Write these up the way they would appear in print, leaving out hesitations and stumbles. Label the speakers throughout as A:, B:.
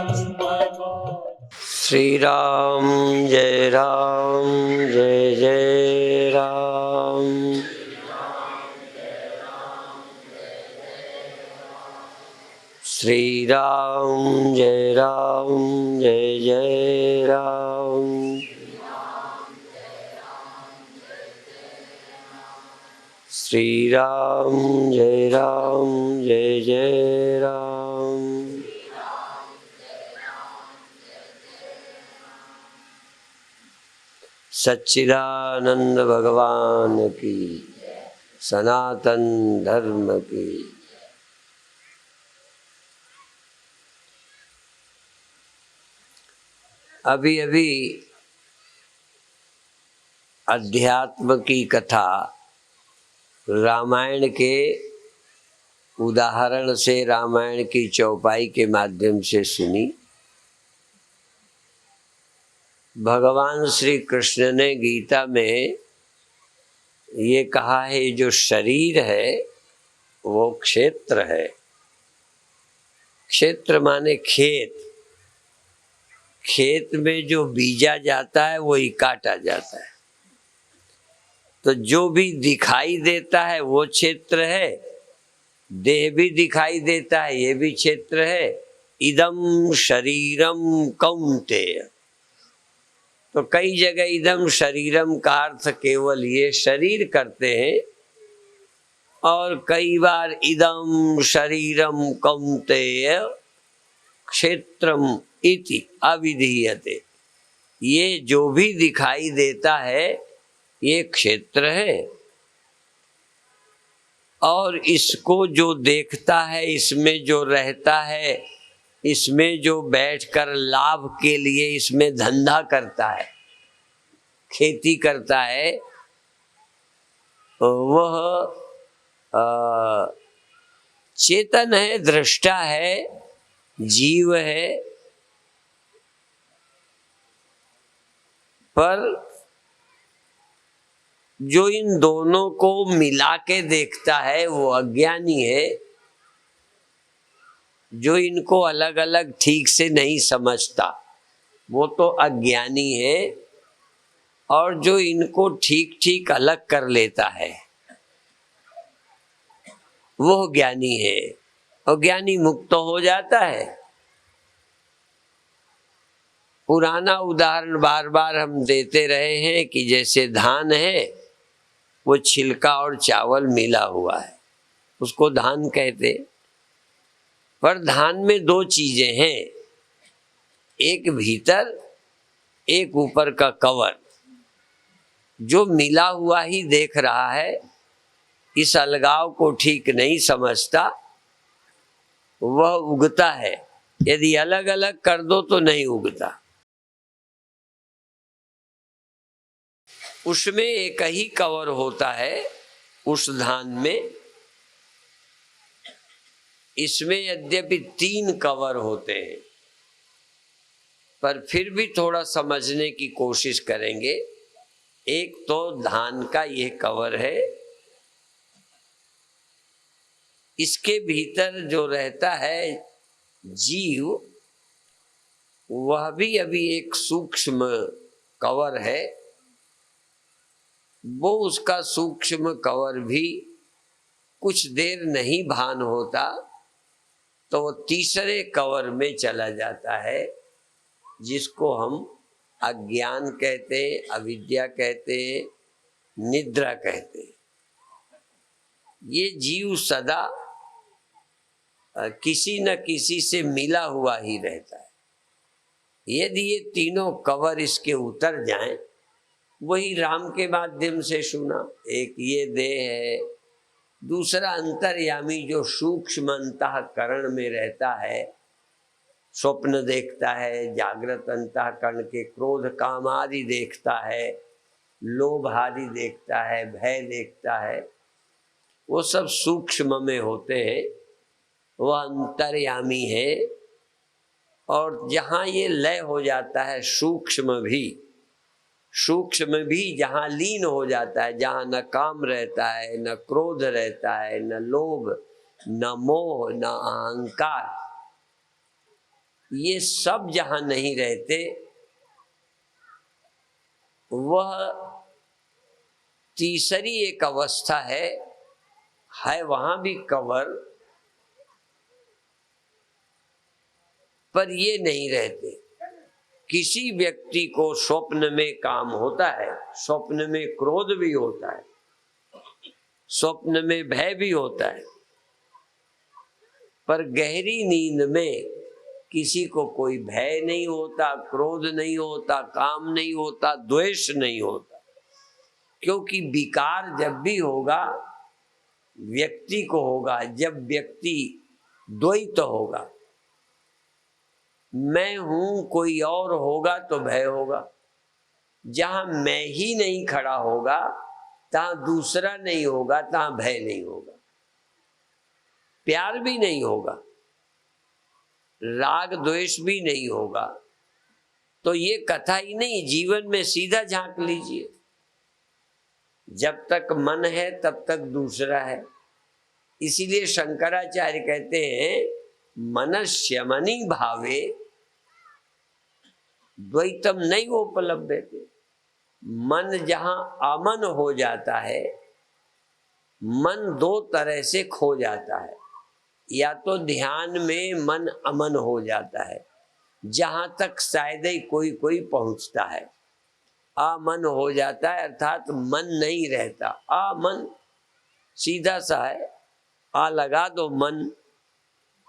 A: श्री राम जय जय राम। श्री राम जय जय राम। श्री राम जय जय राम। सच्चिदानंद भगवान की, सनातन धर्म की। अभी अभी अध्यात्म की कथा रामायण के उदाहरण से, रामायण की चौपाई के माध्यम से सुनी। भगवान श्री कृष्ण ने गीता में ये कहा है, जो शरीर है वो क्षेत्र है। क्षेत्र माने खेत। खेत में जो बीजा जाता है वो ही काटा जाता है। तो जो भी दिखाई देता है वो क्षेत्र है। देह भी दिखाई देता है, ये भी क्षेत्र है। इदम शरीरम कौन्तेय। तो कई जगह इदम शरीरम का अर्थ केवल ये शरीर करते हैं, और कई बार इदम शरीरम कौन्तेय क्षेत्रम इति अविधीयते। ये जो भी दिखाई देता है ये क्षेत्र है, और इसको जो देखता है, इसमें जो रहता है, इसमें जो बैठकर लाभ के लिए इसमें धंधा करता है, खेती करता है, वह चेतन है, दृष्टा है, जीव है। पर जो इन दोनों को मिला के देखता है वो अज्ञानी है। जो इनको अलग अलग ठीक से नहीं समझता वो तो अज्ञानी है, और जो इनको ठीक ठीक अलग कर लेता है वो ज्ञानी है, और ज्ञानी मुक्त हो जाता है। पुराना उदाहरण बार बार हम देते रहे हैं कि जैसे धान है, वो छिलका और चावल मिला हुआ है, उसको धान कहते। पर धान में दो चीजें हैं, एक भीतर, एक ऊपर का कवर। जो मिला हुआ ही देख रहा है, इस अलगाव को ठीक नहीं समझता, वह उगता है। यदि अलग अलग कर दो तो नहीं उगता। उसमें एक ही कवर होता है उस धान में। इसमें यद्यपि 3 कवर होते हैं, पर फिर भी थोड़ा समझने की कोशिश करेंगे। एक तो धान का ये कवर है, इसके भीतर जो रहता है जीव, वह भी अभी एक सूक्ष्म कवर है। वो उसका सूक्ष्म कवर भी कुछ देर नहीं भान होता तो वो तीसरे कवर में चला जाता है, जिसको हम अज्ञान कहते हैं, अविद्या कहते हैं, निद्रा कहते हैं। ये जीव सदा किसी न किसी से मिला हुआ ही रहता है। यदि ये तीनों कवर इसके उतर जाएं, वही राम के माध्यम से सुना, एक ये देह है, दूसरा अंतर्यामी जो सूक्ष्म अंतःकरण में रहता है, स्वप्न देखता है, जागृत अंतःकरण के क्रोध काम आदि देखता है, लोभ आदि देखता है, भय देखता है, वो सब सूक्ष्म में होते हैं, वह अंतर्यामी है। और जहाँ ये लय हो जाता है, सूक्ष्म भी जहाँ लीन हो जाता है, जहाँ न काम रहता है, न क्रोध रहता है, न लोभ, न मोह, न अहंकार, ये सब जहां नहीं रहते, वह तीसरी एक अवस्था है वहां भी कवर, पर ये नहीं रहते। किसी व्यक्ति को स्वप्न में काम होता है, स्वप्न में क्रोध भी होता है, स्वप्न में भय भी होता है, पर गहरी नींद में किसी को कोई भय नहीं होता, क्रोध नहीं होता, काम नहीं होता, द्वेष नहीं होता। क्योंकि विकार जब भी होगा व्यक्ति को होगा, जब व्यक्ति द्वैत होगा, मैं हूं कोई और होगा तो भय होगा। जहां मैं ही नहीं खड़ा होगा तहां दूसरा नहीं होगा, तहां भय नहीं होगा, प्यार भी नहीं होगा, राग द्वेष भी नहीं होगा। तो ये कथा ही नहीं, जीवन में सीधा झांक लीजिए। जब तक मन है तब तक दूसरा है। इसीलिए शंकराचार्य कहते हैं मनस्यमनि भावे द्वैतम नहीं उपलब्धते। मन जहां अमन हो जाता है, मन दो तरह से खो जाता है। या तो ध्यान में मन अमन हो जाता है, जहां तक शायद ही कोई पहुंचता है। अमन हो जाता है अर्थात मन नहीं रहता। अमन सीधा सा है, आ लगा दो मन,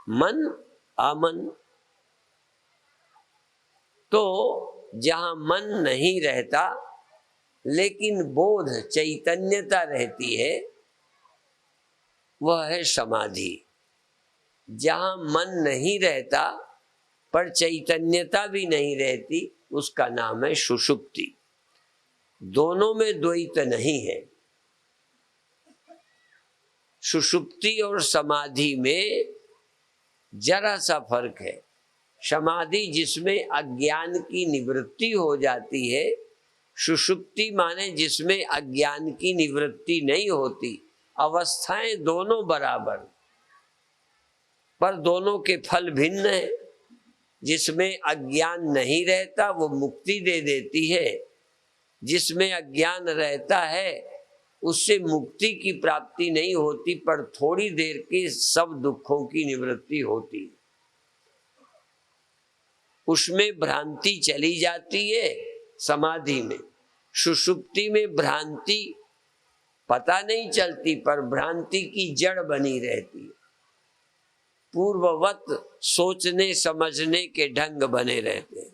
A: मन अमन। तो जहां मन नहीं रहता लेकिन बोध चैतन्यता रहती है, वह है समाधि। जहां मन नहीं रहता पर चैतन्यता भी नहीं रहती, उसका नाम है सुषुप्ति। दोनों में द्वैत नहीं है। सुषुप्ति और समाधि में जरा सा फर्क है। समाधि जिसमें अज्ञान की निवृत्ति हो जाती है, सुषुप्ति माने जिसमें अज्ञान की निवृत्ति नहीं होती। अवस्थाएं दोनों बराबर, पर दोनों के फल भिन्न है। जिसमें अज्ञान नहीं रहता वो मुक्ति दे देती है, जिसमें अज्ञान रहता है उससे मुक्ति की प्राप्ति नहीं होती, पर थोड़ी देर के सब दुखों की निवृत्ति होती है। उसमें भ्रांति चली जाती है समाधि में। सुषुप्ति में भ्रांति पता नहीं चलती, पर भ्रांति की जड़ बनी रहती है। पूर्ववत सोचने समझने के ढंग बने रहते हैं।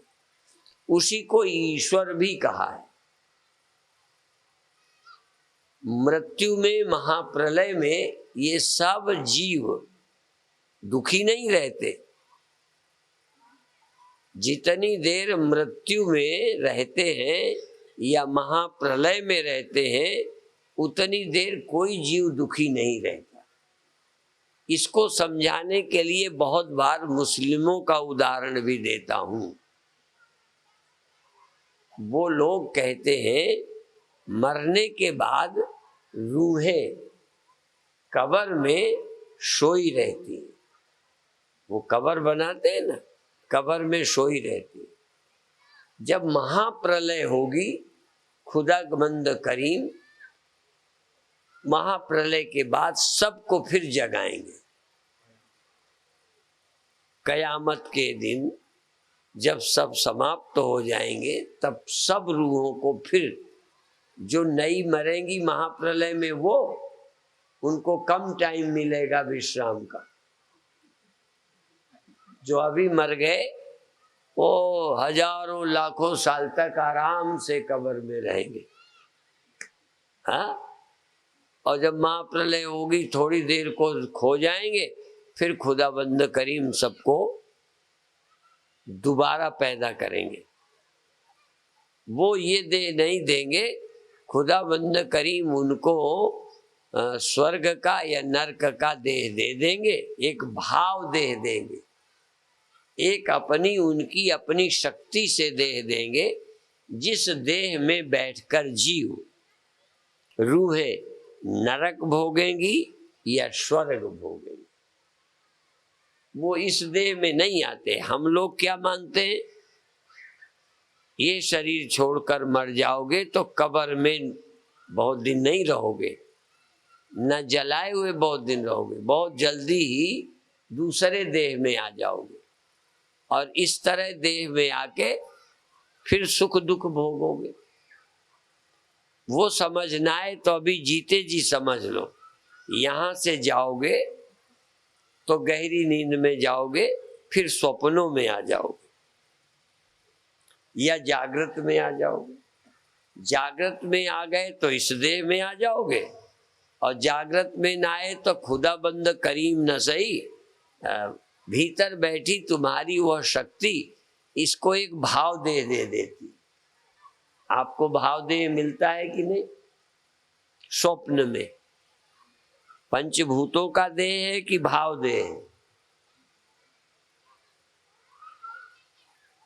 A: उसी को ईश्वर भी कहा है। मृत्यु में, महाप्रलय में ये सब जीव दुखी नहीं रहते। जितनी देर मृत्यु में रहते हैं या महाप्रलय में रहते हैं, उतनी देर कोई जीव दुखी नहीं रहता। इसको समझाने के लिए बहुत बार मुस्लिमों का उदाहरण भी देता हूं। वो लोग कहते हैं मरने के बाद रूहें कब्र में सोई रहती हैं। वो कब्र बनाते हैं ना, कब्र में सोई रहती है। जब महाप्रलय होगी, खुदावंद करीम महाप्रलय के बाद सबको फिर जगाएंगे। कयामत के दिन जब सब समाप्त हो जाएंगे, तब सब रूहों को फिर, जो नई मरेंगी महाप्रलय में, वो उनको कम टाइम मिलेगा विश्राम का। जो अभी मर गए वो हजारों लाखों साल तक आराम से कब्र में रहेंगे। हाँ, और जब महाप्रलय होगी थोड़ी देर को खो जाएंगे, फिर खुदाबंद करीम सबको दोबारा पैदा करेंगे। वो ये दे नहीं देंगे, खुदाबंद करीम उनको स्वर्ग का या नरक का देह दे देंगे, एक भाव देह देंगे, एक अपनी उनकी अपनी शक्ति से देह देंगे, जिस देह में बैठकर जीव रूहें नरक भोगेंगी या स्वर्ग भोगेंगी। वो इस देह में नहीं आते। हम लोग क्या मानते हैं, ये शरीर छोड़कर मर जाओगे तो कब्र में बहुत दिन नहीं रहोगे, न जलाए हुए बहुत दिन रहोगे, बहुत जल्दी ही दूसरे देह में आ जाओगे और इस तरह देह में आके फिर सुख दुख भोगोगे। वो समझना है तो अभी जीते जी समझ लो। यहां से जाओगे तो गहरी नींद में जाओगे, फिर स्वप्नों में आ जाओगे या जागृत में आ जाओगे। जागृत में आ गए तो इस देह में आ जाओगे और जागृत में ना आए तो खुदा बंद करीम न सही, भीतर बैठी तुम्हारी वह शक्ति इसको एक भाव दे देती। आपको भाव देह मिलता है कि नहीं? स्वप्न में पंचभूतों का देह है कि भाव देह है?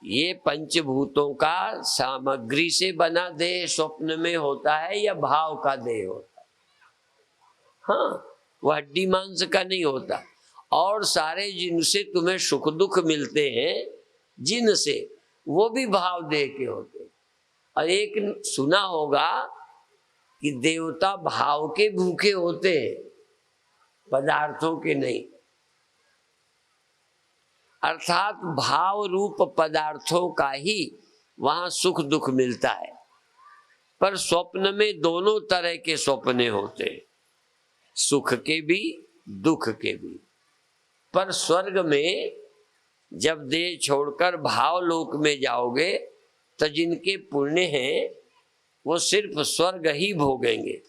A: ये पंचभूतों का सामग्री से बना देह स्वप्न में होता है या भाव का देह होता है? हाँ, वह हड्डी मांस का नहीं होता। और सारे जिनसे तुम्हें सुख दुख मिलते हैं, जिनसे, वो भी भाव देह के होते हैं। और एक सुना होगा कि देवता भाव के भूखे होते हैं, पदार्थों के नहीं। अर्थात भाव रूप पदार्थों का ही वहां सुख दुख मिलता है। पर स्वप्न में दोनों तरह के स्वप्ने होते हैं, सुख के भी दुख के भी। पर स्वर्ग में जब देह छोड़कर भाव लोक में जाओगे तो जिनके पुण्य हैं वो सिर्फ स्वर्ग ही भोगेंगे,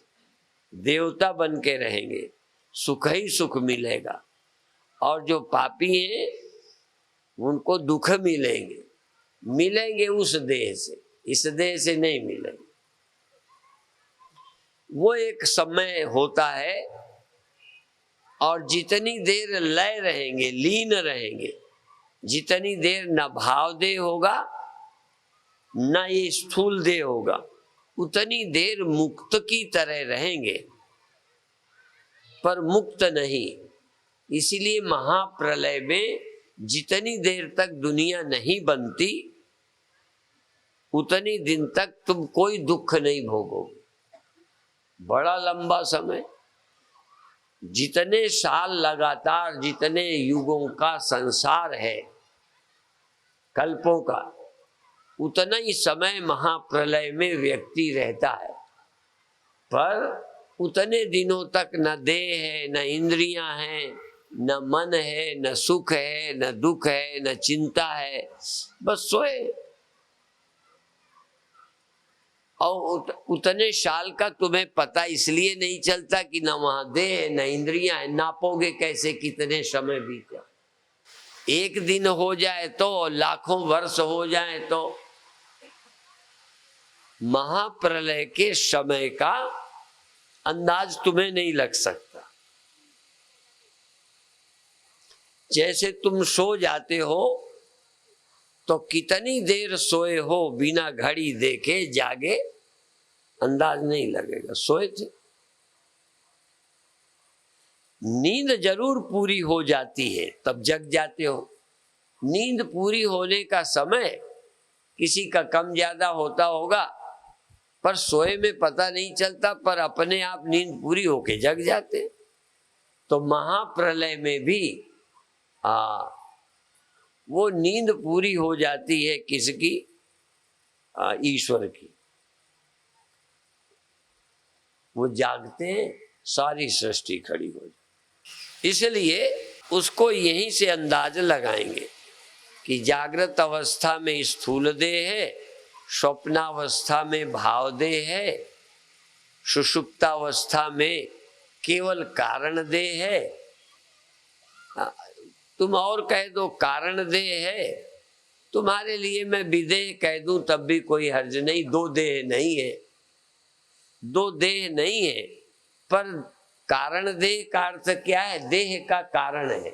A: देवता बन के रहेंगे, सुख ही सुख मिलेगा। और जो पापी हैं उनको दुख मिलेंगे उस देह से, इस देह से नहीं मिलेंगे। वो एक समय होता है और जितनी देर लय रहेंगे, लीन रहेंगे, जितनी देर न भाव देह होगा न ये स्थूल देह होगा, उतनी देर मुक्त की तरह रहेंगे, पर मुक्त नहीं। इसीलिए महाप्रलय में जितनी देर तक दुनिया नहीं बनती उतनी दिन तक तुम कोई दुख नहीं भोगोगे। बड़ा लंबा समय, जितने साल लगातार, जितने युगों का संसार है, कल्पों का, उतना ही समय महाप्रलय में व्यक्ति रहता है। पर उतने दिनों तक न देह है, न इंद्रियां हैं, न मन है, न सुख है, न दुख है, न चिंता है, बस सोए। और उतने साल का तुम्हें पता इसलिए नहीं चलता कि न वहां देह है न इंद्रियां है। नापोगे कैसे कितने समय बीता? एक दिन हो जाए तो, लाखों वर्ष हो जाए तो। महाप्रलय के समय का अंदाज तुम्हें नहीं लग सकता। जैसे तुम सो जाते हो तो कितनी देर सोए हो बिना घड़ी देखे जागे, अंदाज नहीं लगेगा, सोए थे। नींद जरूर पूरी हो जाती है तब जग जाते हो। नींद पूरी होने का समय किसी का कम ज्यादा होता होगा, पर सोए में पता नहीं चलता, पर अपने आप नींद पूरी होके जग जाते। तो महाप्रलय में भी वो नींद पूरी हो जाती है किसकी? ईश्वर की। वो जागते हैं, सारी सृष्टि खड़ी हो जाती। इसलिए उसको यहीं से अंदाज लगाएंगे कि जागृत अवस्था में स्थूल देह है, स्वप्नावस्था में भाव देह है, सुषुप्तावस्था में केवल कारण देह है। तुम और कह दो कारण देह है, तुम्हारे लिए मैं विदेह कह दूं तब भी कोई हर्ज नहीं। दो देह नहीं है, दो देह नहीं है, पर कारण देह का अर्थ क्या है? देह का कारण है।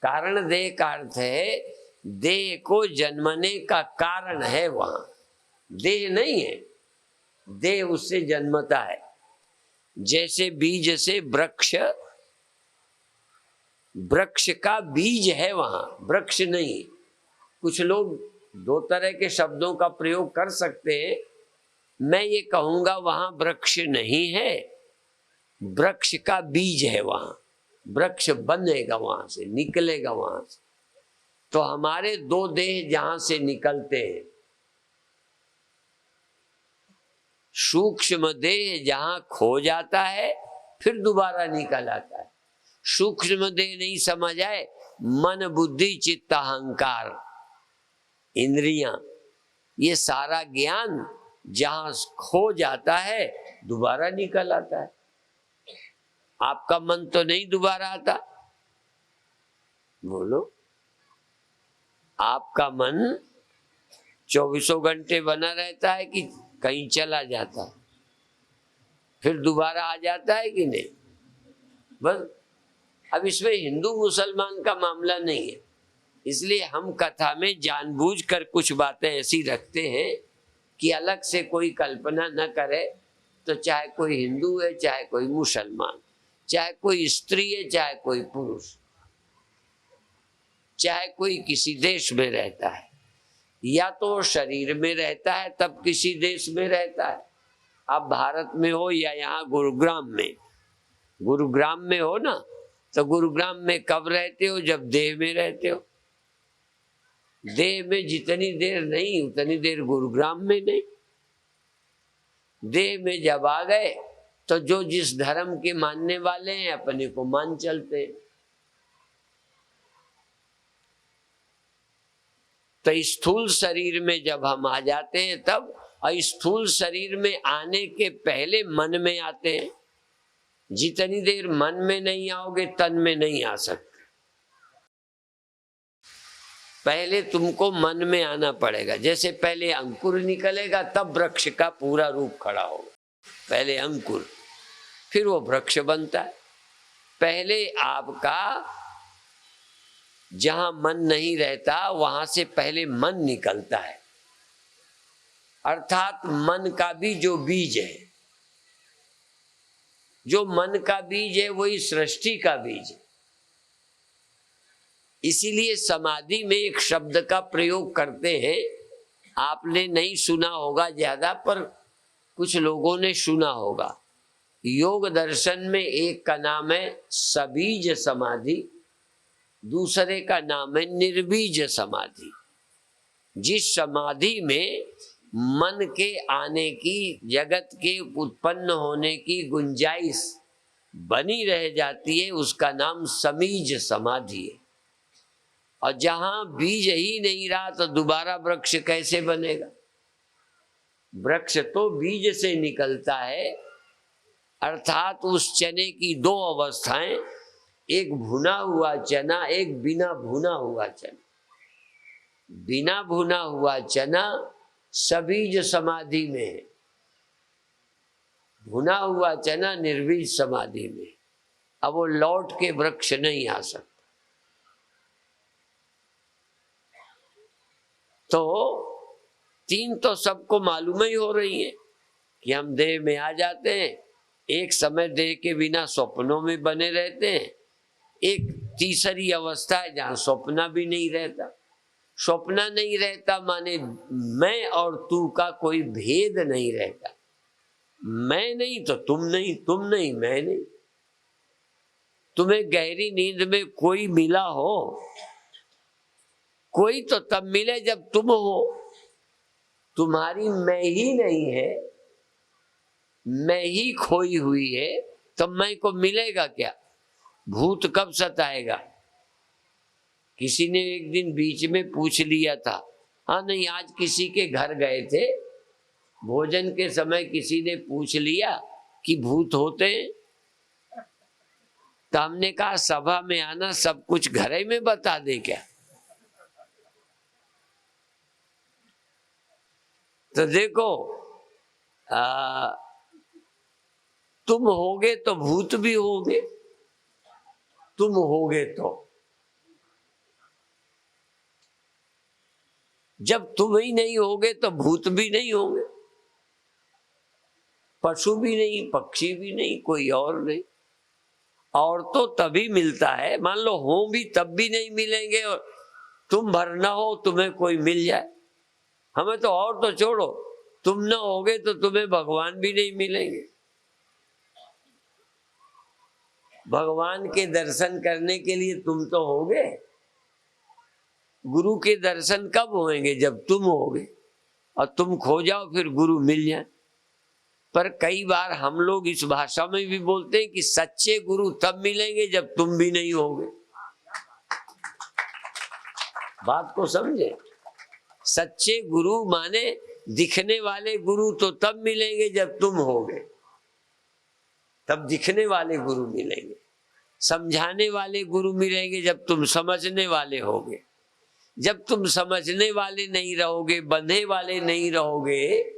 A: कारण देह का अर्थ है देह को जन्मने का कारण है, वहां देह नहीं है, देह उससे जन्मता है। जैसे बीज से वृक्ष वृक्ष का बीज है वहां, वृक्ष नहीं। कुछ लोग दो तरह के शब्दों का प्रयोग कर सकते हैं। मैं ये कहूंगा वहां वृक्ष नहीं है, वृक्ष का बीज है वहां। वृक्ष बनेगा वहां से, निकलेगा वहां से। तो हमारे दो देह जहां से निकलते हैं, सूक्ष्म देह जहां खो जाता है फिर दोबारा निकल आता है। सूक्ष्म देह नहीं समझ आए, मन बुद्धि चित्त अहंकार इंद्रियां, ये सारा ज्ञान जहां खो जाता है दोबारा निकल आता है। आपका मन तो नहीं दोबारा आता, बोलो। आपका मन 24 घंटे बना रहता है कि कहीं चला जाता है, फिर दोबारा आ जाता है कि नहीं? बस अब इसमें हिंदू मुसलमान का मामला नहीं है, इसलिए हम कथा में जानबूझकर कुछ बातें ऐसी रखते हैं कि अलग से कोई कल्पना न करे। तो चाहे कोई हिंदू है, चाहे कोई मुसलमान, चाहे कोई स्त्री है, चाहे कोई पुरुष, चाहे कोई किसी देश में रहता है, या तो शरीर में रहता है तब किसी देश में रहता है। आप भारत में हो या यहाँ गुरुग्राम में, गुरुग्राम में हो ना, तो गुरुग्राम में कब रहते हो? जब देह में रहते हो। देह में जितनी देर नहीं उतनी देर गुरुग्राम में नहीं। देह में जब आ गए तो जो जिस धर्म के मानने वाले हैं अपने को मान चलते हैं। तो स्थूल शरीर में जब हम आ जाते हैं तब, स्थूल शरीर में आने के पहले मन में आते हैं। जितनी देर मन में नहीं आओगे तन में नहीं आ सकते। पहले तुमको मन में आना पड़ेगा। जैसे पहले अंकुर निकलेगा तब वृक्ष का पूरा रूप खड़ा होगा। पहले अंकुर, फिर वो वृक्ष बनता है। पहले आपका जहां मन नहीं रहता वहां से पहले मन निकलता है, अर्थात मन का भी जो बीज है, जो मन का बीज है वही सृष्टि का बीज है। इसीलिए समाधि में एक शब्द का प्रयोग करते हैं, आपने नहीं सुना होगा ज्यादा, पर कुछ लोगों ने सुना होगा। योग दर्शन में एक का नाम है सबीज समाधि, दूसरे का नाम है निर्बीज समाधि। जिस समाधि में मन के आने की, जगत के उत्पन्न होने की गुंजाइश बनी रह जाती है, उसका नाम समीज समाधि है। और जहां बीज ही नहीं रहा तो दोबारा वृक्ष कैसे बनेगा? वृक्ष तो बीज से निकलता है, अर्थात उस चने की दो अवस्थाएं, एक भुना हुआ चना, एक बिना भुना हुआ चना। बिना भुना हुआ चना सबीज समाधि में है, भुना हुआ चना निर्बीज समाधि में। अब वो लौट के वृक्ष नहीं आ सकता। तो तीन तो सबको मालूम ही हो रही है कि हम देह में आ जाते हैं, एक समय देह के बिना स्वप्नों में बने रहते हैं, एक तीसरी अवस्था है जहां स्वप्न भी नहीं रहता। स्वप्न नहीं रहता माने मैं और तू का कोई भेद नहीं रहता। मैं नहीं तो तुम नहीं, तुम नहीं मैं नहीं। तुम्हें गहरी नींद में कोई मिला हो, कोई तो तब मिले जब तुम हो। तुम्हारी मैं ही नहीं है, मैं ही खोई हुई है, तो मैं को मिलेगा क्या? भूत कब सताएगा? किसी ने एक दिन बीच में पूछ लिया था, हाँ नहीं, आज किसी के घर गए थे, भोजन के समय किसी ने पूछ लिया कि भूत होते हैं? तो हमने कहा सभा में आना, सब कुछ घर ही में बता दे क्या? तो देखो, तुम होगे तो भूत भी होगे, तुम होगे तो। जब तुम ही नहीं होगे तो भूत भी नहीं होंगे, पशु भी नहीं, पक्षी भी नहीं, कोई और नहीं। और तो तभी मिलता है, मान लो हो भी तब भी नहीं मिलेंगे, और तुम भर ना हो तुम्हें कोई मिल जाए। हमें तो और तो छोड़ो, तुम ना होगे तो तुम्हें भगवान भी नहीं मिलेंगे। भगवान के दर्शन करने के लिए तुम तो होगे। गुरु के दर्शन कब होंगे? जब तुम होगे, और तुम खो जाओ फिर गुरु मिल जाए। पर कई बार हम लोग इस भाषा में भी बोलते हैं कि सच्चे गुरु तब मिलेंगे जब तुम भी नहीं होगे। बात को समझे। सच्चे गुरु माने दिखने वाले गुरु तो तब मिलेंगे जब तुम होगे, तब दिखने वाले गुरु मिलेंगे। समझाने वाले गुरु मिलेंगे जब तुम समझने वाले होगे। जब तुम समझने वाले नहीं रहोगे, बंधे वाले नहीं रहोगे,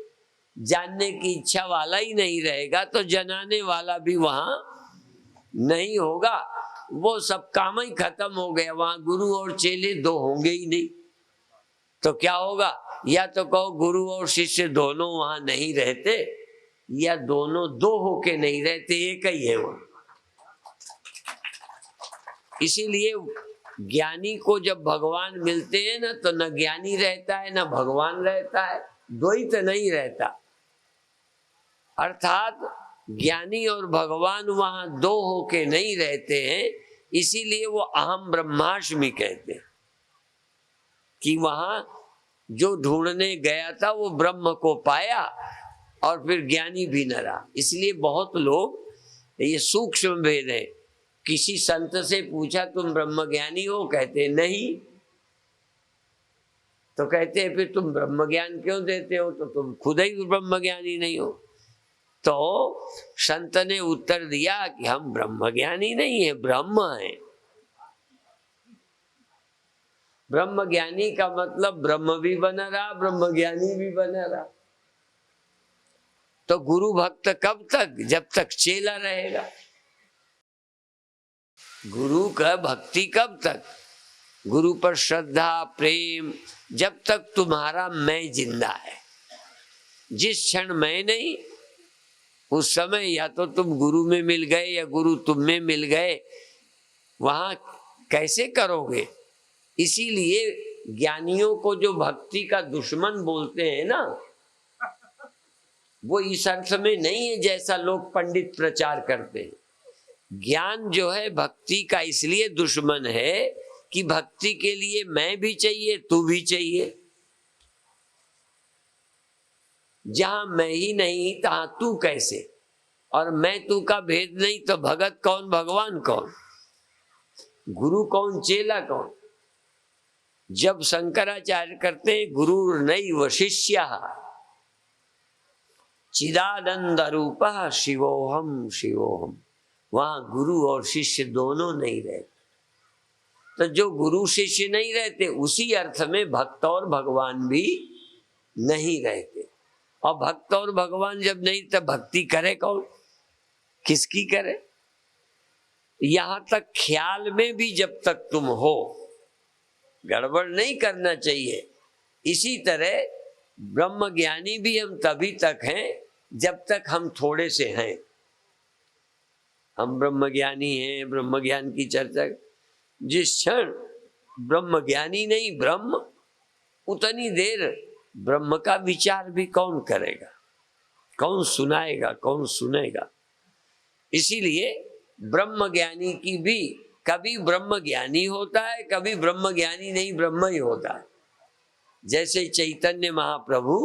A: जानने की इच्छा वाला ही नहीं रहेगा, तो जनाने वाला भी वहां नहीं होगा। वो सब काम ही खत्म हो गया। वहां गुरु और चेले दो होंगे ही नहीं। तो क्या होगा? या तो कहो गुरु और शिष्य दोनों वहां नहीं रहते, या दोनों दो होके नहीं रहते, एक ही है वो। इसीलिए ज्ञानी को जब भगवान मिलते हैं ना, तो न ज्ञानी रहता है न भगवान रहता है, द्वैत नहीं रहता। अर्थात ज्ञानी और भगवान वहां दो होके नहीं रहते हैं। इसीलिए वो अहम ब्रह्मास्मि कहते हैं कि वहां जो ढूंढने गया था वो ब्रह्म को पाया, और फिर ज्ञानी भी न रहा। इसलिए बहुत लोग, ये सूक्ष्म भेद है, किसी संत से पूछा तुम ब्रह्म ज्ञानी हो? कहते नहीं। तो कहते हैं फिर तुम ब्रह्म ज्ञान क्यों देते हो? तो तुम खुद ही ब्रह्म ज्ञानी नहीं हो। तो संत ने उत्तर दिया कि हम ब्रह्म ज्ञानी नहीं है, ब्रह्म है। ब्रह्म ज्ञानी का मतलब ब्रह्म भी बना रहा, ब्रह्म ज्ञानी भी बना रहा। तो गुरु भक्त कब तक? जब तक चेला रहेगा। गुरु का भक्ति कब तक? गुरु पर श्रद्धा प्रेम, जब तक तुम्हारा मैं जिंदा है। जिस क्षण मैं नहीं, उस समय या तो तुम गुरु में मिल गए या गुरु तुम में मिल गए। वहां कैसे करोगे? इसीलिए ज्ञानियों को जो भक्ति का दुश्मन बोलते हैं ना, वो इस अर्थ में नहीं है जैसा लोग पंडित प्रचार करते हैं। ज्ञान जो है भक्ति का इसलिए दुश्मन है कि भक्ति के लिए मैं भी चाहिए, तू भी चाहिए। जहां मैं ही नहीं तहां तू कैसे? और मैं तू का भेद नहीं तो भगत कौन, भगवान कौन, गुरु कौन, चेला कौन? जब शंकराचार्य करते हैं गुरु नैव शिष्य चिदानंद रूप शिवोहम शिवोहम, वहां गुरु और शिष्य दोनों नहीं रहते। तो जो गुरु शिष्य नहीं रहते, उसी अर्थ में भक्त और भगवान भी नहीं रहते। और भक्त और भगवान जब नहीं, तब भक्ति करे कौन, किसकी करे? यहां तक ख्याल में भी जब तक तुम हो, गड़बड़ नहीं करना चाहिए। इसी तरह ब्रह्म ज्ञानी भी हम तभी तक हैं जब तक हम थोड़े से हैं। हम ब्रह्म ज्ञानी हैं, ब्रह्म ज्ञान की चर्चा, जिस क्षण ब्रह्म ज्ञानी नहीं ब्रह्म, उतनी देर ब्रह्म का विचार भी कौन करेगा, कौन सुनाएगा, कौन सुनेगा? इसीलिए ब्रह्म ज्ञानी की भी कभी ब्रह्म ज्ञानी होता है, कभी ब्रह्म ज्ञानी नहीं, ब्रह्म ही होता है। जैसे चैतन्य महाप्रभु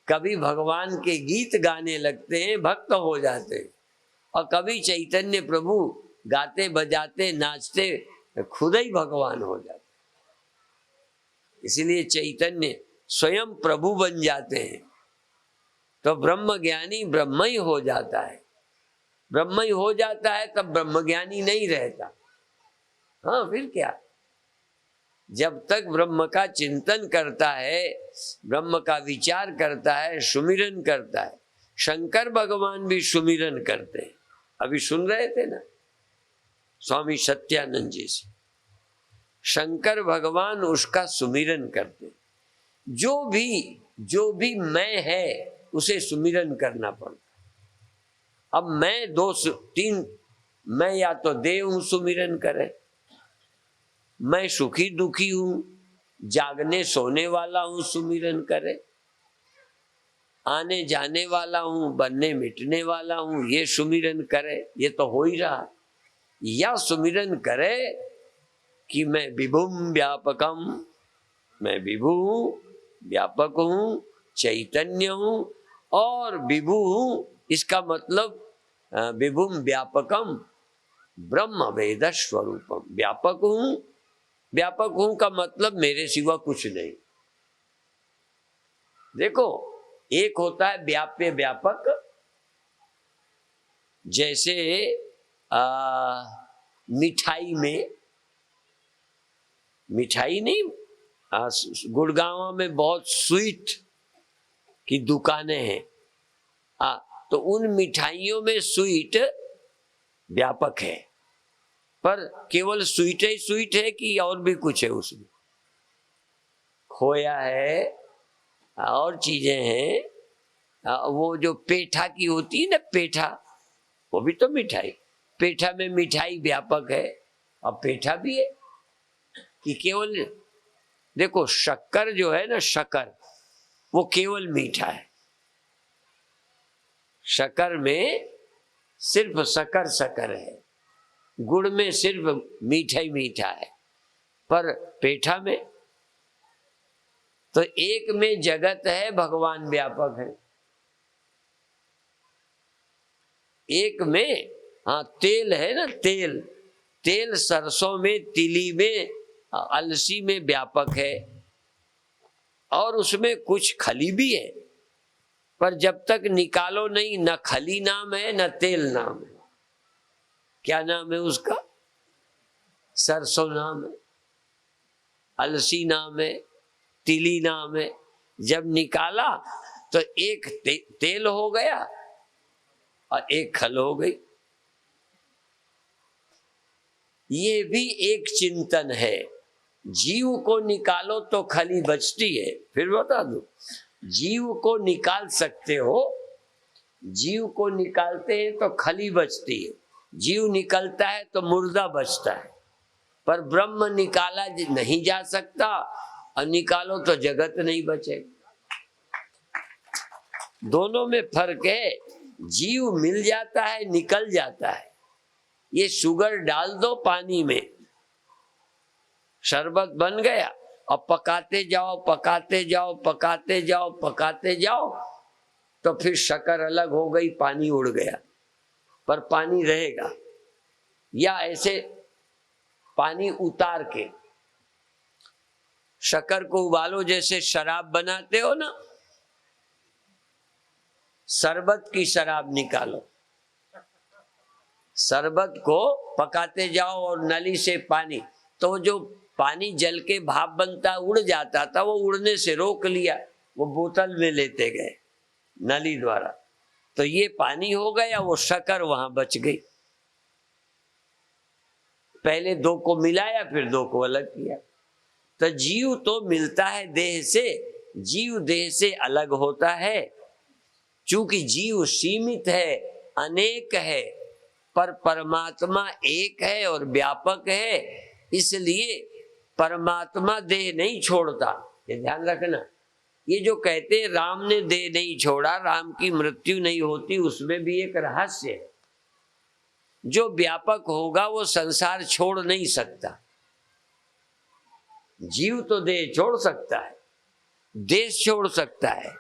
A: कभी भगवान के गीत गाने लगते हैं, भक्त हो जाते हैं, और कभी चैतन्य प्रभु गाते बजाते नाचते खुद ही भगवान हो जाते। इसलिए चैतन्य स्वयं प्रभु बन जाते हैं। तो ब्रह्म ज्ञानी ब्रह्म ही हो जाता है। ब्रह्म ही हो जाता है तब ब्रह्म ज्ञानी नहीं रहता। हाँ, फिर क्या? जब तक ब्रह्म का चिंतन करता है, ब्रह्म का विचार करता है, सुमिरन करता है। शंकर भगवान भी सुमिरन करते हैं। अभी सुन रहे थे ना स्वामी सत्यानंद जी से, शंकर भगवान उसका सुमिरन करते। जो भी मैं है उसे सुमिरन करना पड़ता। अब मैं 2-3 मैं या तो देह हूं सुमिरन करे, मैं सुखी दुखी हूं, जागने सोने वाला हूं सुमिरन करे, आने जाने वाला हूं, बनने मिटने वाला हूं, ये सुमिरन करे। ये तो हो ही रहा। या सुमिरन करे कि मैं विभुम व्यापकम, मैं विभु हूं, व्यापक हूं, चैतन्य हूं और विभु हूं। इसका मतलब विभुम व्यापकम ब्रह्म वेद स्वरूपम। व्यापक हूं, व्यापक हूं का मतलब मेरे सिवा कुछ नहीं। देखो, एक होता है व्याप्य व्यापक, जैसे मिठाई में, मिठाई नहीं, गुड़गांव में बहुत स्वीट की दुकानें हैं, तो उन मिठाइयों में स्वीट व्यापक है, पर केवल स्वीट ही स्वीट है कि और भी कुछ है उसमें? खोया है और चीजें हैं। वो जो पेठा की होती है ना, पेठा, वो भी तो मिठाई। पेठा में मिठाई व्यापक है और पेठा भी है कि केवल, देखो शक्कर जो है ना, शक्कर वो केवल मीठा है। शक्कर में सिर्फ शक्कर शक्कर है, गुड़ में सिर्फ मीठा ही मीठा है, पर पेठा में तो एक में जगत है, भगवान व्यापक है। एक में तेल है ना, तेल, तेल सरसों में, तिली में, अलसी में व्यापक है, और उसमें कुछ खली भी है, पर जब तक निकालो नहीं, न खली नाम है न तेल नाम है। क्या नाम है उसका? सरसों नाम है, अलसी नाम है, तिली नाम है। जब निकाला तो एक तेल हो गया और एक खल हो गई। ये भी एक चिंतन है। जीव को निकालो तो खली बचती है। फिर बता दो, जीव को निकाल सकते हो, जीव को निकालते हैं तो खली बचती है, जीव निकलता है तो मुर्दा बचता है, पर ब्रह्म निकाला नहीं जा सकता, और निकालो तो जगत नहीं बचेगा। दोनों में फर्क है। जीव मिल जाता है, निकल जाता है। ये शुगर डाल दो पानी में, शरबत बन गया, अब पकाते जाओ पकाते जाओ पकाते जाओ पकाते जाओ, तो फिर शक्कर अलग हो गई, पानी उड़ गया, पर पानी रहेगा। या ऐसे पानी उतार के शक्कर को उबालो, जैसे शराब बनाते हो ना, शरबत की शराब निकालो, शरबत को पकाते जाओ और नली से पानी, तो जो पानी जल के भाप बनता उड़ जाता था, वो उड़ने से रोक लिया, वो बोतल में लेते गए नली द्वारा, तो ये पानी हो गया, वो शक्कर वहां बच गई। पहले दो को मिलाया, फिर दो को अलग किया। तो जीव तो मिलता है देह से, जीव देह से अलग होता है। चूंकि जीव सीमित है, अनेक है, पर परमात्मा एक है और व्यापक है, इसलिए परमात्मा देह नहीं छोड़ता। ये ध्यान रखना। ये जो कहते हैं राम ने देह नहीं छोड़ा, राम की मृत्यु नहीं होती, उसमें भी एक रहस्य है। जो व्यापक होगा वो संसार छोड़ नहीं सकता। जीव तो देह छोड़ सकता है, देश छोड़ सकता है।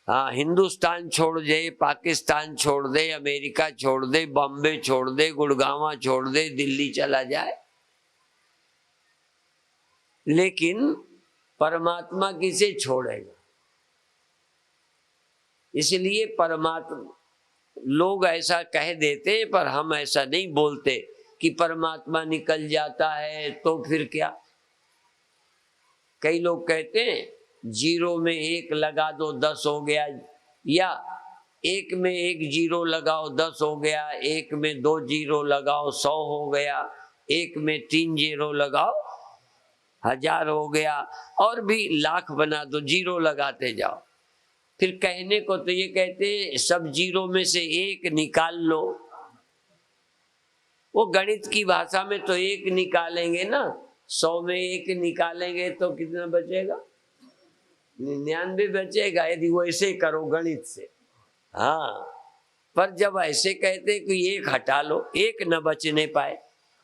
A: हाँ, हिंदुस्तान छोड़ दे, पाकिस्तान छोड़ दे, अमेरिका छोड़ दे, बॉम्बे छोड़ दे, गुड़गांव छोड़ दे, दिल्ली चला जाए, लेकिन परमात्मा किसे छोड़ेगा? इसलिए परमात्मा, लोग ऐसा कह देते, पर हम ऐसा नहीं बोलते कि परमात्मा निकल जाता है तो फिर क्या। कई लोग कहते हैं जीरो में एक लगा दो 10 हो गया, या एक में एक जीरो लगाओ 10 हो गया, एक में 2 जीरो लगाओ 100 हो गया, एक में 3 जीरो लगाओ 1000 हो गया, और भी लाख बना दो, जीरो लगाते जाओ। फिर कहने को तो ये कहते हैं सब जीरो में से एक निकाल लो, वो गणित की भाषा में तो 1 निकालेंगे ना, 100 में 1 निकालेंगे तो कितना बचेगा? 99 बचेगा, यदि वैसे करो गणित से। हाँ, पर जब ऐसे कहते कि 1 हटा लो, 1 न बचने पाए,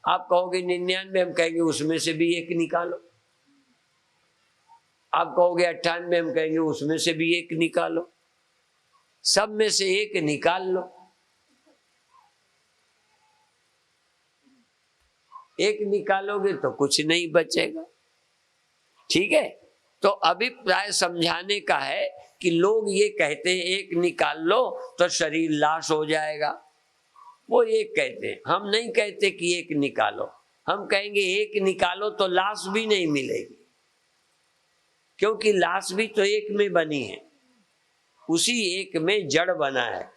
A: आप कहोगे 99, हम कहेंगे उसमें से भी 1 निकालो। आप कहोगे 98, हम कहेंगे उसमें से भी 1 निकालो। सब में से 1 निकाल लो। 1 निकालोगे तो कुछ नहीं बचेगा। ठीक है, तो अभिप्राय समझाने का है कि लोग ये कहते हैं 1 निकाल लो तो शरीर लाश हो जाएगा, वो 1 कहते हैं। हम नहीं कहते कि 1 निकालो, हम कहेंगे 1 निकालो तो लाश भी नहीं मिलेगी, क्योंकि लाश भी तो 1 में बनी है, उसी 1 में जड़ बना है।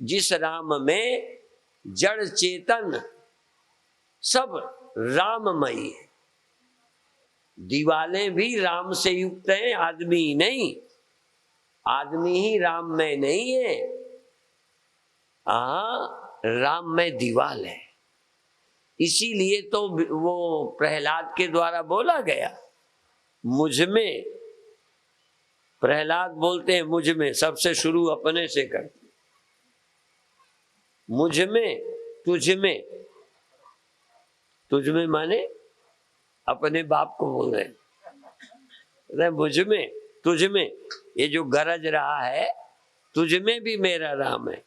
A: जिस राम में जड़ चेतन सब राममयी है। दीवालें भी राम से युक्त हैं, आदमी ही नहीं। आदमी ही राम में नहीं है, राम में दीवाल है। इसीलिए तो वो प्रहलाद के द्वारा बोला गया, मुझ में। प्रहलाद बोलते हैं मुझ में, सबसे शुरू अपने से करते, मुझ में तुझ में। तुझ में माने अपने बाप को बोल रहे, मुझ में तुझ में। ये जो गरज रहा है, तुझ में भी मेरा राम है।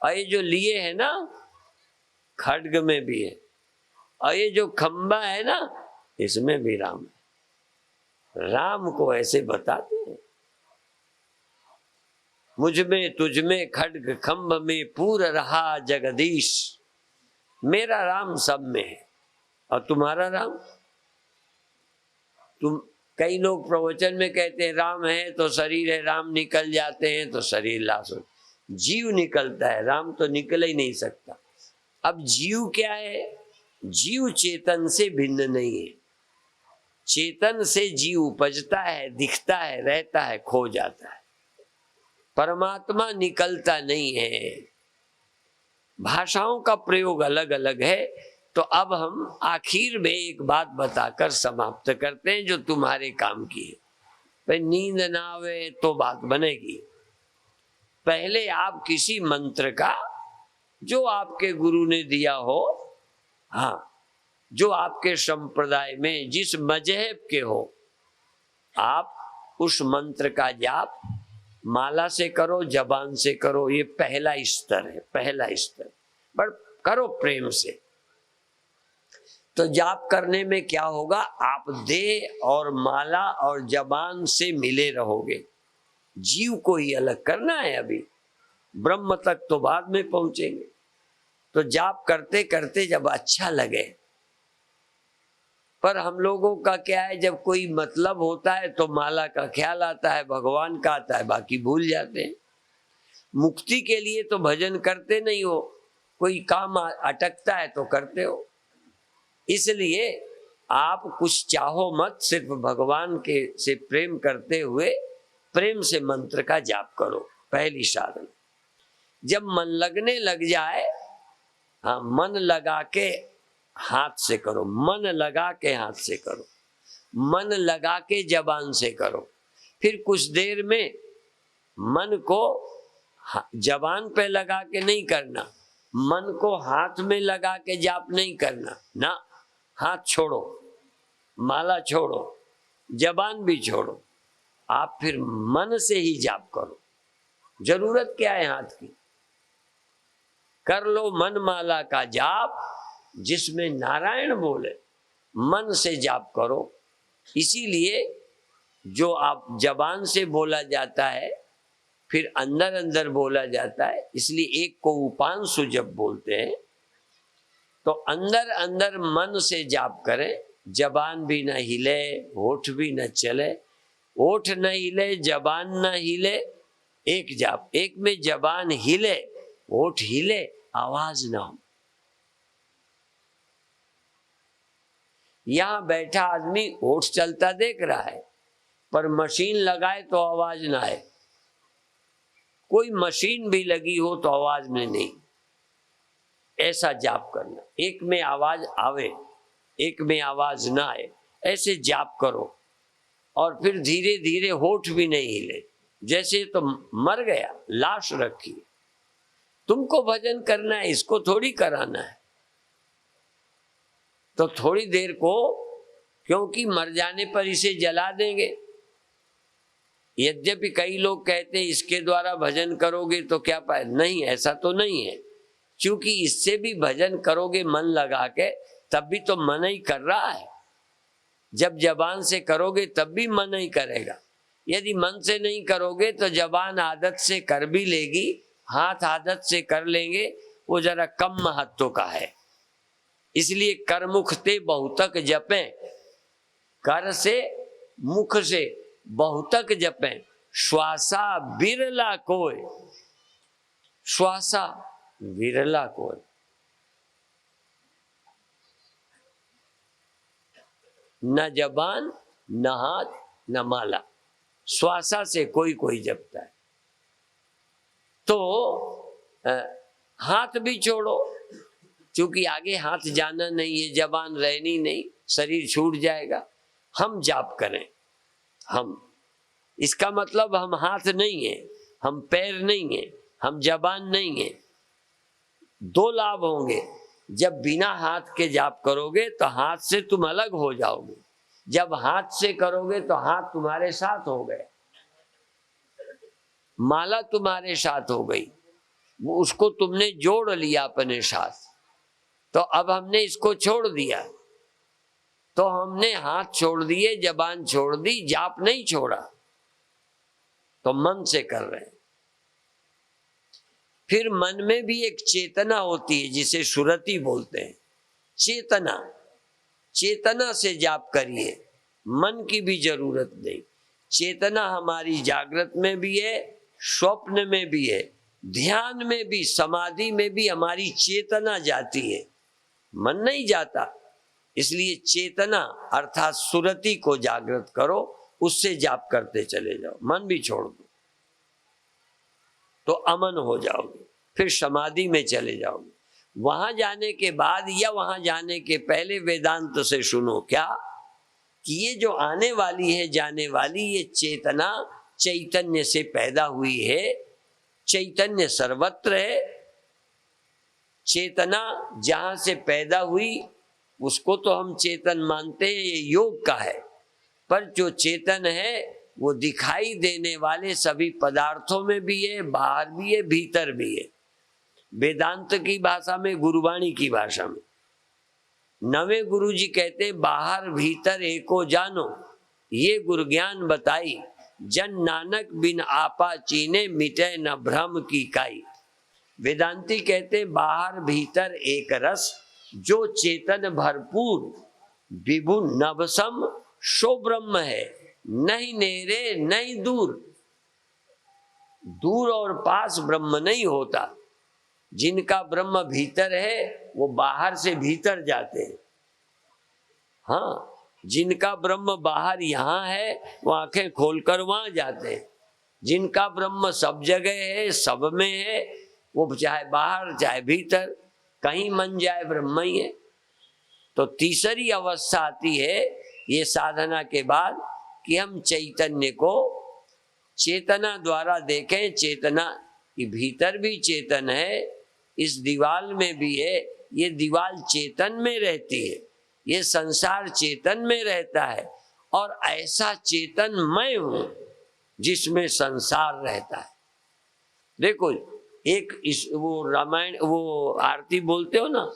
A: और ये जो लिए है ना, खड्ग में भी है, और ये जो खंबा है ना, इसमें भी राम है। राम को ऐसे बताते हैं, मुझ में तुझ में खड्ग खंभ में पूर रहा जगदीश। मेरा राम सब में है, और तुम्हारा राम? तुम कई लोग प्रवचन में कहते हैं राम है तो शरीर है, राम निकल जाते हैं तो शरीर लाश हो। जीव निकलता है, राम तो निकल ही नहीं सकता। अब जीव क्या है? जीव चेतन से भिन्न नहीं है। चेतन से जीव उपजता है, दिखता है, रहता है, खो जाता है। परमात्मा निकलता नहीं है। भाषाओं का प्रयोग अलग अलग है। तो अब हम आखिर में एक बात बताकर समाप्त करते हैं जो तुम्हारे काम की है। भाई नींद ना आवे तो बात बनेगी। पहले आप किसी मंत्र का जो आपके गुरु ने दिया हो, हाँ, जो आपके संप्रदाय में जिस मजहब के हो, आप उस मंत्र का जाप माला से करो, जबान से करो। ये पहला स्तर है, पहला स्तर। पर करो प्रेम से। तो जाप करने में क्या होगा? आप देह और माला और जबान से मिले रहोगे। जीव को ही अलग करना है अभी, ब्रह्म तक तो बाद में पहुंचेंगे। तो जाप करते करते जब अच्छा लगे, पर हम लोगों का क्या है, जब कोई मतलब होता है तो माला का ख्याल आता है, भगवान का आता है, बाकी भूल जाते हैं। मुक्ति के लिए तो भजन करते नहीं हो, कोई काम अटकता है तो करते हो। इसलिए आप कुछ चाहो मत, सिर्फ भगवान के से प्रेम करते हुए प्रेम से मंत्र का जाप करो। पहली साधना। जब मन लगने लग जाए, हाँ, मन लगा के हाथ से करो, मन लगा के हाथ से करो, मन लगा के जबान से करो। फिर कुछ देर में मन को जबान पे लगा के नहीं करना, मन को हाथ में लगा के जाप नहीं करना ना। हाथ छोड़ो, माला छोड़ो, जबान भी छोड़ो, आप फिर मन से ही जाप करो। जरूरत क्या है हाथ की? कर लो मन माला का जाप, जिसमें नारायण बोले, मन से जाप करो। इसीलिए जो आप जबान से बोला जाता है, फिर अंदर अंदर बोला जाता है, इसलिए एक को उपांशु जब बोलते हैं तो अंदर अंदर मन से जाप करें। जबान भी न हिले, होठ भी न चले, होठ न हिले, जबान न हिले, एक जाप। एक में जबान हिले, होठ हिले, आवाज ना हो। यहां बैठा आदमी होठ चलता देख रहा है, पर मशीन लगाए तो आवाज ना आए। कोई मशीन भी लगी हो तो आवाज में नहीं। ऐसा जाप करना। एक में आवाज आवे, एक में आवाज ना आए, ऐसे जाप करो। और फिर धीरे धीरे होठ भी नहीं हिले, जैसे तो मर गया, लाश रखी। तुमको भजन करना है, इसको थोड़ी कराना है। तो थोड़ी देर को, क्योंकि मर जाने पर इसे जला देंगे। यद्यपि कई लोग कहते हैं इसके द्वारा भजन करोगे तो क्या पाए, नहीं, ऐसा तो नहीं है। क्योंकि इससे भी भजन करोगे मन लगा के, तब भी तो मन ही कर रहा है। जब जबान से करोगे तब भी मन ही करेगा। यदि मन से नहीं करोगे तो जबान आदत से कर भी लेगी, हाथ आदत से कर लेंगे, वो जरा कम महत्व का है। इसलिए कर मुख ते बहुतक जपें, कर से मुख से बहुतक जपें, श्वासा बिरला कोय, श्वासा विरला कोय। न जबान, न हाथ, न माला, श्वासा से कोई कोई जपता है। तो हाथ भी छोड़ो, क्योंकि आगे हाथ जाना नहीं है, जबान रहनी नहीं, शरीर छूट जाएगा। हम जाप करें, हम, इसका मतलब हम हाथ नहीं है, हम पैर नहीं है, हम जबान नहीं है। दो लाभ होंगे। जब बिना हाथ के जाप करोगे तो हाथ से तुम अलग हो जाओगे, जब हाथ से करोगे तो हाथ तुम्हारे साथ हो गए, माला तुम्हारे साथ हो गई, वो उसको तुमने जोड़ लिया अपने साथ। तो अब हमने इसको छोड़ दिया, तो हमने हाथ छोड़ दिए, जबान छोड़ दी, जाप नहीं छोड़ा, तो मन से कर रहे हैं। फिर मन में भी एक चेतना होती है जिसे सुरति बोलते हैं। चेतना, चेतना से जाप करिए, मन की भी जरूरत नहीं। चेतना हमारी जागृत में भी है, स्वप्न में भी है, ध्यान में भी, समाधि में भी हमारी चेतना जाती है, मन नहीं जाता। इसलिए चेतना अर्थात सुरति को जागृत करो, उससे जाप करते चले जाओ, मन भी छोड़ दो तो अमन हो जाओगे। फिर समाधि में चले जाओगे। वहां जाने के बाद या वहां जाने के पहले वेदांत से सुनो क्या, कि ये जो आने वाली है, जाने वाली, ये चेतना चैतन्य से पैदा हुई है। चैतन्य सर्वत्र है। चेतना जहां से पैदा हुई उसको तो हम चेतन मानते हैं, ये योग का है। पर जो चेतन है वो दिखाई देने वाले सभी पदार्थों में भी है, बाहर भी है, भीतर भी है। वेदांत की भाषा में, गुरुवाणी की भाषा में नवे गुरु जी कहते, बाहर भीतर एको जानो, ये गुरु ज्ञान बताई, जन नानक बिन आपा चीने, मिटे न भ्रम की काई। वेदांती कहते, बाहर भीतर एक रस, जो चेतन भरपूर, विभु नभसम सो ब्रह्म है, नहीं नेरे नहीं दूर। दूर और पास ब्रह्म नहीं होता। जिनका ब्रह्म भीतर है वो बाहर से भीतर जाते हैं। हाँ, जिनका ब्रह्म बाहर यहाँ है वो आंखें खोलकर वहां जाते हैं। जिनका ब्रह्म सब जगह है, सब में है, वो चाहे बाहर चाहे भीतर, कहीं मन जाए ब्रह्म ही है। तो तीसरी अवस्था आती है ये साधना के बाद, कि हम चैतन्य को चेतना द्वारा देखें। चेतना कि भीतर भी चेतन है, इस दीवाल में भी है, ये दीवाल चेतन में रहती है, ये संसार चेतन में रहता है, और ऐसा चेतन मैं हूं जिसमें संसार रहता है। देखो, एक इस वो रामायण वो आरती बोलते हो ना,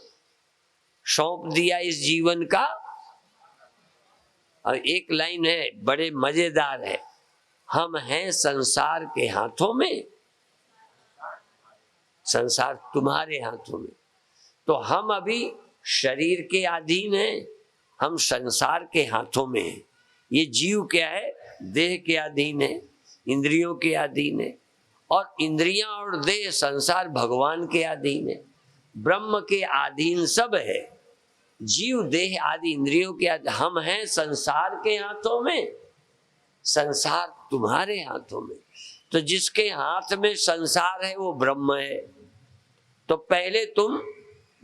A: सौंप दिया इस जीवन का, और एक लाइन है बड़े मजेदार है, हम हैं संसार के हाथों में, संसार तुम्हारे हाथों में। तो हम अभी शरीर के अधीन हैं, हम संसार के हाथों में हैं। ये जीव क्या है, देह के अधीन है, इंद्रियों के अधीन है, और इंद्रियां और देह संसार भगवान के अधीन है, ब्रह्म के अधीन सब है। जीव देह आदि इंद्रियों के अधीन, हम हैं संसार के हाथों में, संसार तुम्हारे हाथों में। तो जिसके हाथ में संसार है वो ब्रह्म है। तो पहले तुम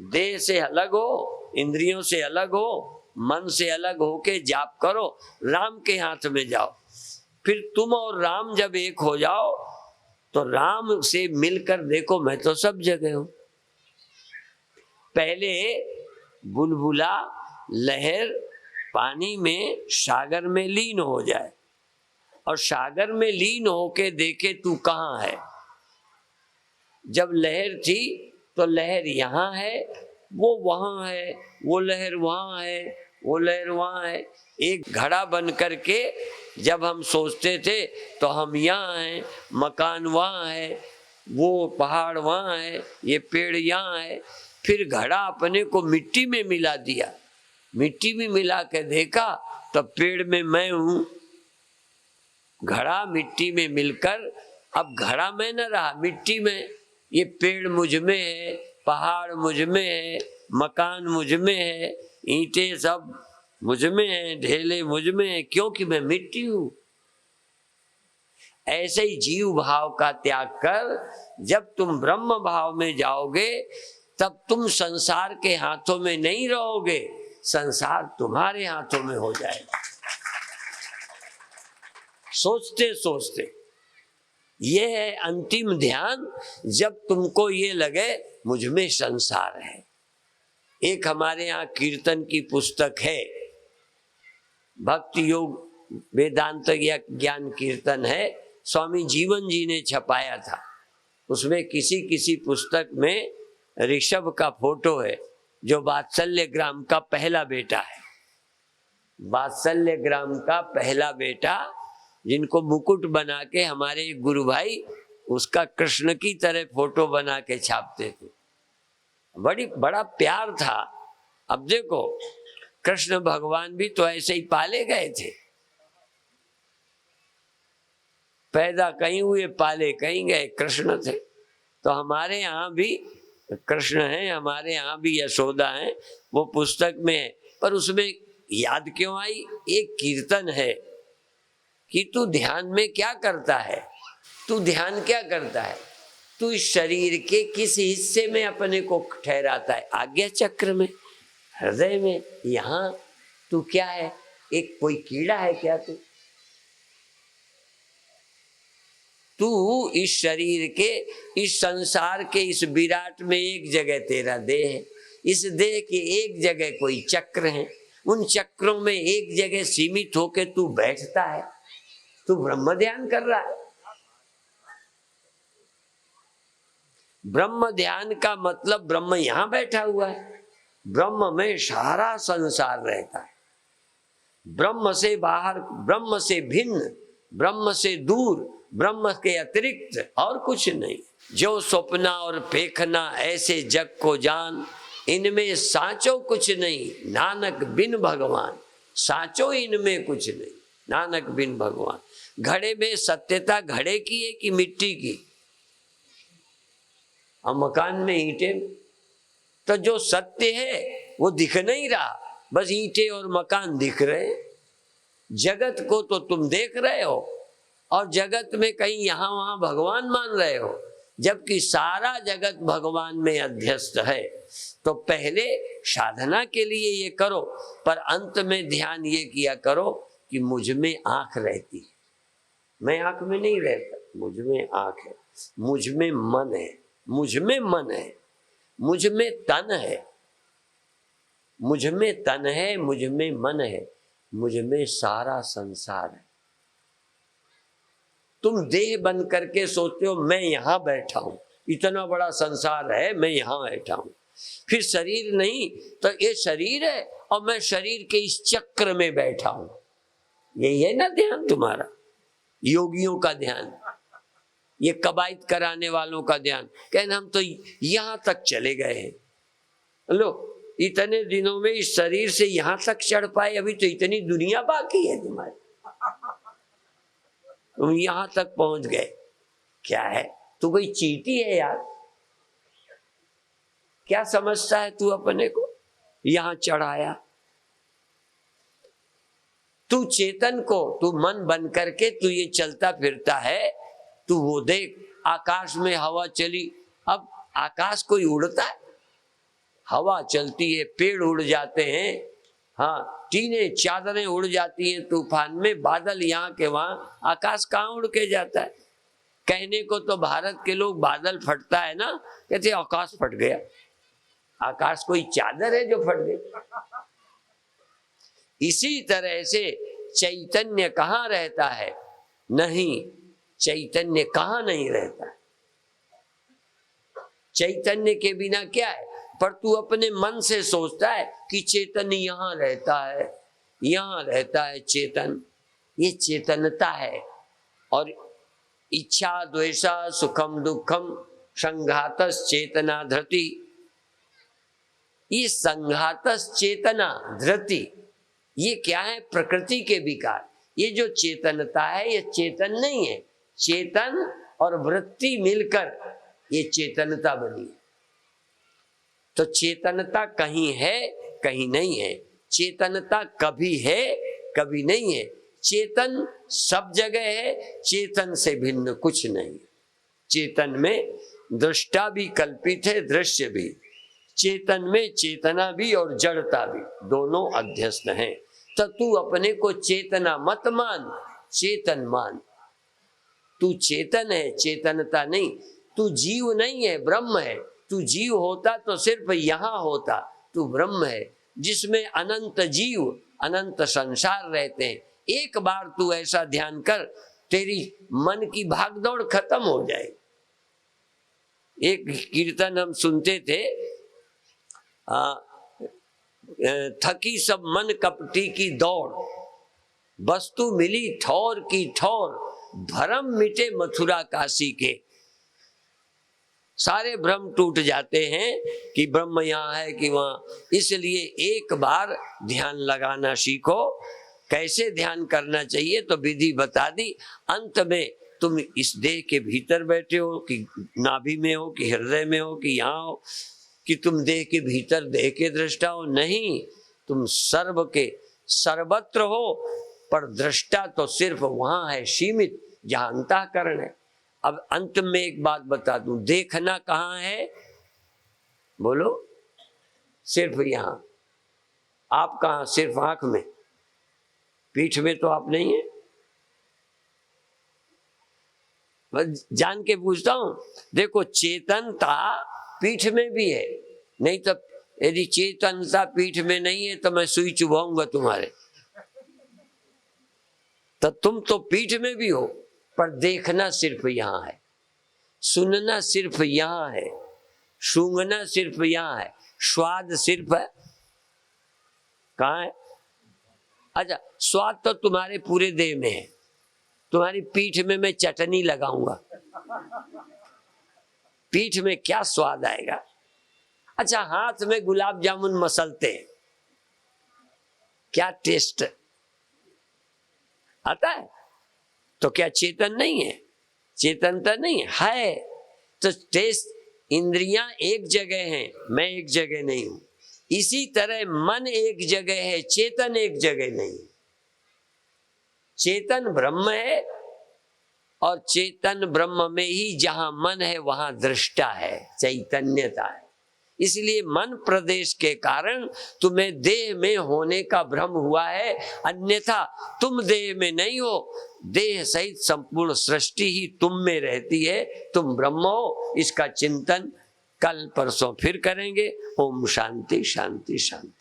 A: देह से अलग हो, इंद्रियों से अलग हो, मन से अलग होके जाप करो, राम के हाथ में जाओ। फिर तुम और राम जब एक हो जाओ तो राम से मिलकर देखो मैं तो सब जगह हूं। पहले बुलबुला लहर पानी में सागर में लीन हो जाए और सागर में लीन होके देखे तू कहाँ है। जब लहर थी तो लहर यहाँ है, वो वहाँ है, वो लहर वहाँ है, वो लहर वहाँ है। एक घड़ा बन करके जब हम सोचते थे तो हम यहाँ हैं, मकान वहाँ है, वो पहाड़ वहाँ है, ये पेड़ यहाँ है। फिर घड़ा अपने को मिट्टी में मिला दिया, मिट्टी में मिला के देखा तो पेड़ में मैं हूँ। घड़ा मिट्टी में मिलकर अब घड़ा में न रहा, मिट्टी में। ये पेड़ मुझ में है, पहाड़ मुझ में है, मकान मुझ में है, ईंटें सब मुझ में है, ढेले मुझ में है, क्योंकि मैं मिट्टी हूँ। ऐसे ही जीव भाव का त्याग कर जब तुम ब्रह्म भाव में जाओगे तब तुम संसार के हाथों में नहीं रहोगे, संसार तुम्हारे हाथों में हो जाएगा। सोचते सोचते ये है अंतिम ध्यान, जब तुमको ये लगे मुझ में संसार है। एक हमारे यहाँ कीर्तन की पुस्तक है, भक्ति योग वेदांत या ज्ञान कीर्तन है, स्वामी जीवन जी ने छपाया था। उसमें किसी किसी पुस्तक में ऋषभ का फोटो है जो वात्सल्य ग्राम का पहला बेटा है। वात्सल्य ग्राम का पहला बेटा जिनको मुकुट बना के हमारे गुरु भाई उसका कृष्ण की तरह फोटो बना के छापते थे। बड़ा प्यार था। अब देखो कृष्ण भगवान भी तो ऐसे ही पाले गए थे, पैदा कहीं हुए पाले कहीं गए, कृष्ण थे। तो हमारे यहाँ भी कृष्ण हैं, हमारे यहाँ भी यशोदा हैं, वो पुस्तक में है। पर उसमें याद क्यों आई? एक कीर्तन है कि तू ध्यान में क्या करता है, तू ध्यान क्या करता है, तू इस शरीर के किस हिस्से में अपने को ठहराता है? आज्ञा चक्र में, हृदय में, यहाँ तू क्या है? एक कोई कीड़ा है क्या तू इस शरीर के, इस संसार के, इस विराट में एक जगह तेरा देह है। इस देह के एक जगह कोई चक्र है, उन चक्रों में एक जगह सीमित होके तू बैठता है, तू ब्रह्म ध्यान कर रहा है। ब्रह्म ध्यान का मतलब ब्रह्म यहां बैठा हुआ है, ब्रह्म में सारा संसार रहता है। ब्रह्म से बाहर, ब्रह्म से भिन्न, ब्रह्म से दूर, ब्रह्म के अतिरिक्त और कुछ नहीं। जो स्वप्ना और फेखना ऐसे जग को जान, इनमें साचो कुछ नहीं, नानक बिन भगवान। साचो इनमें कुछ नहीं, नानक बिन भगवान। घड़े में सत्यता घड़े की है कि मिट्टी की? और मकान में ईंटें, तो जो सत्य है वो दिख नहीं रहा, बस ईंटें और मकान दिख रहे। जगत को तो तुम देख रहे हो और जगत में कहीं यहाँ वहां भगवान मान रहे हो, जबकि सारा जगत भगवान में अध्यस्त है। तो पहले साधना के लिए ये करो, पर अंत में ध्यान ये किया करो कि मुझ में आंख रहती है। मैं आंख में नहीं रहता, मुझ में आंख है, मुझ में मन है, मुझ में मन है, मुझ में तन है, मुझ में तन है, मुझ में मन है, मुझ में सारा संसार है। तुम देह बन करके सोचते हो मैं यहां बैठा हूं, इतना बड़ा संसार है, मैं यहां बैठा हूं। फिर शरीर नहीं तो ये शरीर है और मैं शरीर के इस चक्र में बैठा हूं। यही है ना ध्यान तुम्हारा, योगियों का ध्यान, ये कवायद कराने वालों का ध्यान। कहना हम तो यहां तक चले गए हैं, लो इतने दिनों में इस शरीर से यहां तक चढ़ पाए, अभी तो इतनी दुनिया बाकी है तुम्हारी, तुम यहां तक पहुंच गए। क्या है तू? कोई चींटी है यार? क्या समझता है तू अपने को? यहां चढ़ाया तू चेतन को, तू मन बन करके तू ये चलता फिरता है। तू वो देख, आकाश में हवा चली, अब आकाश कोई उड़ता है? हवा चलती है, पेड़ उड़ जाते हैं, हाँ, टीनें चादरें उड़ जाती हैं तूफान में, बादल यहाँ के वहाँ, आकाश कहाँ उड़ के जाता है। कहने को तो भारत के लोग बादल फटता है ना, कहते आकाश फट गया। आकाश कोई चादर है जो फट गई? इसी तरह से चैतन्य कहाँ रहता है? नहीं, चैतन्य कहाँ नहीं रहता है। चैतन्य के बिना क्या है? पर तू अपने मन से सोचता है कि चेतन यहाँ रहता है, यहाँ रहता है चेतन, ये चेतनता है। और इच्छा द्वेषा सुखम दुखम संघातस चेतना धृति, ये संघातस चेतना धृति, ये क्या है? प्रकृति के विकार। ये जो चेतनता है ये चेतन नहीं है, चेतन और वृत्ति मिलकर ये चेतनता बनी है। तो चेतनता कहीं है कहीं नहीं है, चेतनता कभी है कभी नहीं है। चेतन सब जगह है, चेतन से भिन्न कुछ नहीं। चेतन में दृष्टा भी कल्पित है, दृश्य भी। चेतन में चेतना भी और जड़ता भी, दोनों अध्यस्त हैं। तो तू अपने को चेतना मत मान, चेतन मान। तू चेतन है, चेतनता नहीं। तू जीव नहीं है, ब्रह्म है। तू जीव होता तो सिर्फ यहाँ होता, तू ब्रह्म है जिसमें अनंत जीव अनंत संसार रहते हैं। एक बार तू ऐसा ध्यान कर, तेरी मन की भागदौड़ खत्म हो जाए। एक कीर्तन हम सुनते थे, थकी सब मन कपटी की दौड़, वस्तु मिली ठौर की ठौर, भ्रम मिटे मथुरा काशी के। सारे भ्रम टूट जाते हैं कि ब्रह्म यहाँ है कि वहाँ। इसलिए एक बार ध्यान लगाना सीखो। कैसे ध्यान करना चाहिए तो विधि बता दी। अंत में तुम इस देह के भीतर बैठे हो कि नाभि में हो कि हृदय में हो कि यहाँ हो, कि तुम देह के भीतर देह के दृष्टा हो, नहीं, तुम सर्व के सर्वत्र हो, पर दृष्टा तो सिर्फ वहाँ है सीमित जहाँ अंतःकरण है। अब अंत में एक बात बता दूं, देखना कहाँ है? बोलो, सिर्फ यहाँ। आप कहाँ? सिर्फ आंख में, पीठ में तो आप नहीं है। बस जान के पूछता हूं, देखो चेतनता पीठ में भी है, नहीं तो यदि चेतनता पीठ में नहीं है तो मैं सुई चुभाऊंगा तुम्हारे। तो तुम तो पीठ में भी हो, पर देखना सिर्फ यहाँ है, सुनना सिर्फ यहाँ है, सूंघना सिर्फ यहाँ है, स्वाद सिर्फ है कहाँ है? अच्छा, स्वाद तो तुम्हारे पूरे देह में है। तुम्हारी पीठ में मैं चटनी लगाऊंगा, पीठ में क्या स्वाद आएगा? अच्छा, हाथ में गुलाब जामुन मसलते, क्या टेस्ट आता है? तो क्या चेतन नहीं है? चेतनता नहीं है। तो टेस्ट इंद्रियां एक जगह हैं, मैं एक जगह नहीं हूं। इसी तरह मन एक जगह है, चेतन एक जगह नहीं। चेतन ब्रह्म है और चेतन ब्रह्म में ही जहां मन है वहां दृष्टा है, चैतन्यता है। इसलिए मन प्रदेश के कारण तुम्हें देह में होने का भ्रम हुआ है, अन्यथा तुम देह में नहीं हो। देह सहित संपूर्ण सृष्टि ही तुम में रहती है, तुम ब्रह्म हो। इसका चिंतन कल परसों फिर करेंगे। ओम शांति शांति शांति।